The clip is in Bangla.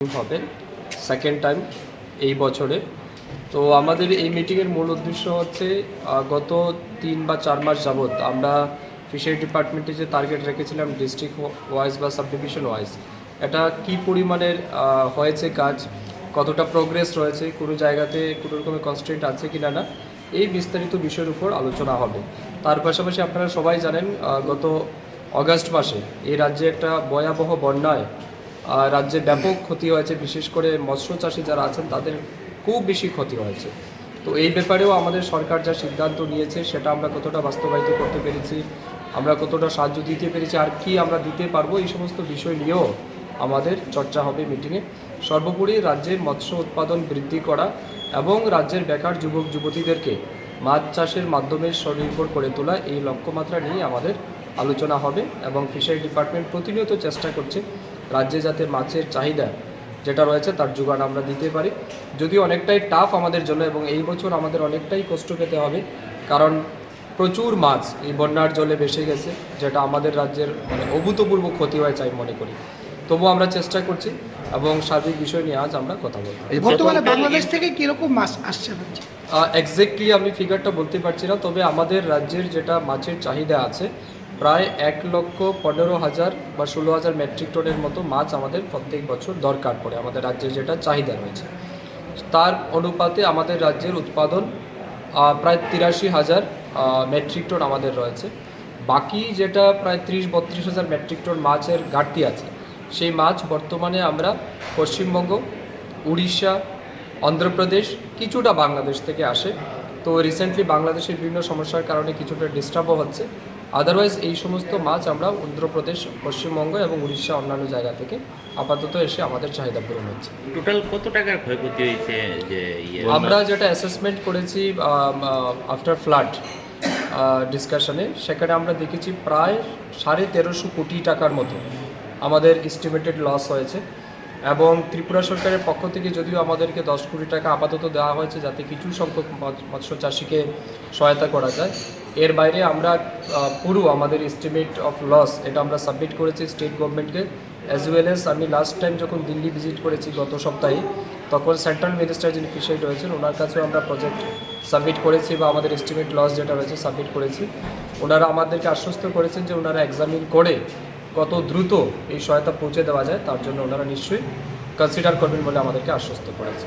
হবে সেকেন্ড টাইম এই বছরে। তো আমাদের এই মিটিংয়ের মূল উদ্দেশ্য হচ্ছে গত 3 বা 4 মাস যাবৎ আমরা ফিশারি ডিপার্টমেন্টে যে টার্গেট রেখেছিলাম ডিস্ট্রিক্ট ওয়াইজ বা সাব ডিভিশন ওয়াইজ, এটা কী পরিমাণের হয়েছে কাজ, কতটা প্রোগ্রেস রয়েছে, কোনো জায়গাতে কোনো রকমের কনস্ট্রেন্ট আছে কি না এই বিস্তারিত বিষয়ের উপর আলোচনা হবে। তার পাশাপাশি আপনারা সবাই জানেন গত অগাস্ট মাসে এই রাজ্যে একটা ভয়াবহ বন্যায় রাজ্যে ব্যাপক ক্ষতি হয়েছে, বিশেষ করে মৎস্য চাষি যারা আছেন তাদের খুব বেশি ক্ষতি হয়েছে। তো এই ব্যাপারেও আমাদের সরকার যা সিদ্ধান্ত নিয়েছে সেটা আমরা কতটা বাস্তবায়িত করতে পেরেছি, আমরা কতটা সাহায্য দিতে পেরেছি, আর কি আমরা দিতে পারবো, এই সমস্ত বিষয় নিয়েও আমাদের চর্চা হবে মিটিংয়ে। সর্বোপরি রাজ্যের মৎস্য উৎপাদন বৃদ্ধি করা এবং রাজ্যের বেকার যুবক যুবতীদেরকে মাছ চাষের মাধ্যমে স্বনির্ভর করে তোলা, এই লক্ষ্যমাত্রা নিয়ে আমাদের আলোচনা হবে। এবং ফিশারি ডিপার্টমেন্ট প্রতিনিয়ত চেষ্টা করছে রাজ্যে যাতে মাছের চাহিদা যেটা রয়েছে তার যোগান আমরা দিতে পারি। যদিও অনেকটাই টাফ আমাদের জন্য এবং এই বছর আমাদের অনেকটাই কষ্ট পেতে হবে, কারণ প্রচুর মাছ এই বন্যার জলে ভেসে গেছে, যেটা আমাদের রাজ্যের অভূতপূর্ব ক্ষতি হয়েছে আমি মনে করি। তবুও আমরা চেষ্টা করছি এবং সার্বিক বিষয় নিয়ে আজ আমরা কথা বলবো। বর্তমানে বাংলাদেশ থেকে কিরকম মাছ আসছে? এক্স্যাক্টলি আমি ফিগারটা বলতে পারছি না, তবে আমাদের রাজ্যের যেটা মাছের চাহিদা আছে প্রায় 1,15,000 বা 16,000 মেট্রিক টনের মতো মাছ আমাদের প্রত্যেক বছর দরকার পড়ে আমাদের রাজ্যের যেটা চাহিদা রয়েছে। তার অনুপাতে আমাদের রাজ্যের উৎপাদন প্রায় 83,000 মেট্রিক টন আমাদের রয়েছে। বাকি যেটা প্রায় 30-32,000 মেট্রিক টন মাছের ঘাটতি আছে, সেই মাছ বর্তমানে আমরা পশ্চিমবঙ্গ, উড়িষ্যা, অন্ধ্রপ্রদেশ, কিছুটা বাংলাদেশ থেকে আসে। তো রিসেন্টলি বাংলাদেশের বিভিন্ন সমস্যার কারণে কিছুটা ডিস্টার্বও হচ্ছে। আদারওয়াইজ এই সমস্ত মাছ আমরা অন্ধ্রপ্রদেশ, পশ্চিমবঙ্গ এবং উড়িষ্যা অন্যান্য জায়গা থেকে আপাতত এসে আমাদের চাহিদা পূরণ হচ্ছে। টোটাল কত টাকার ক্ষয়ক্ষতি হয়েছে? যে আমরা যেটা অ্যাসেসমেন্ট করেছি আফটার ফ্লাড ডিসকাশনে, সেখানে আমরা দেখেছি প্রায় 1350 কোটি টাকার মতো আমাদের এস্টিমেটেড লস হয়েছে। এবং ত্রিপুরা সরকারের পক্ষ থেকে যদিও আমাদেরকে 10 কোটি টাকা আপাতত দেওয়া হয়েছে যাতে কিছু সংখ্যক মৎস্য চাষিকে সহায়তা করা যায়, এর বাইরে আমরা পুরো আমাদের এস্টিমেট অফ লস এটা আমরা সাবমিট করেছি স্টেট গভর্নমেন্টকে, অ্যাজ ওয়েল এস আমি লাস্ট টাইম যখন দিল্লি ভিজিট করেছি গত সপ্তাহে, তখন সেন্ট্রাল মিনিস্টার যিনি ফিশারি রয়েছেন ওনার কাছেও আমরা প্রজেক্ট সাবমিট করেছি বা আমাদের এস্টিমেট লস যেটা রয়েছে সাবমিট করেছি। ওনারা আমাদেরকে আশ্বস্ত করেছেন যে ওনারা এক্সামিন করে কত দ্রুত এই সহায়তা পৌঁছে দেওয়া যায় তার জন্য ওনারা নিশ্চয়ই কনসিডার করবেন বলে আমাদেরকে আশ্বস্ত করেছে।